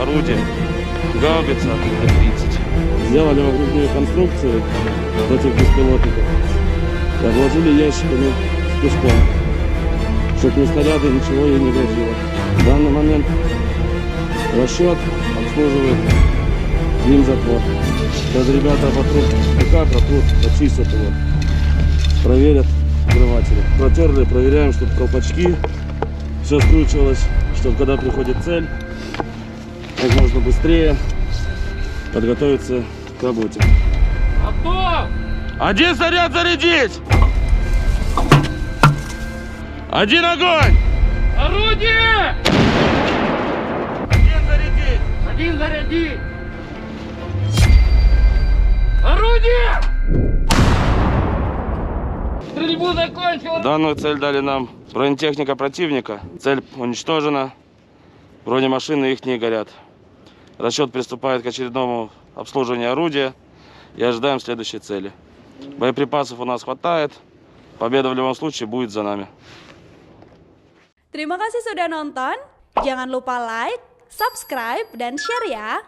орудие, гаубица Т-30. Сделали окружную конструкцию против беспилотников и обложили ящиками с песком, чтобы ни снаряды, ничего ей не грозило. В данный момент расчет обслуживает клин-затвор. Сейчас ребята вокруг ПК протрут, почистят его, проверят взрыватели. Протерли, проверяем, чтобы колпачки все скручивалось, чтобы когда приходит цель, как можно быстрее подготовиться к работе. Готов! Один снаряд зарядить! Один огонь! Орудие! Один зарядить! Один зарядить! Орудие! Стрельбу закончил! Данную цель дали нам бронетехника противника. Цель уничтожена. Бронемашины их не горят. Расчет приступает к очередному обслуживанию орудия и ожидаем следующей цели. Боеприпасов у нас хватает. Победа в любом случае будет за нами. Terima kasih sudah nonton. Jangan lupa like, subscribe, dan share ya.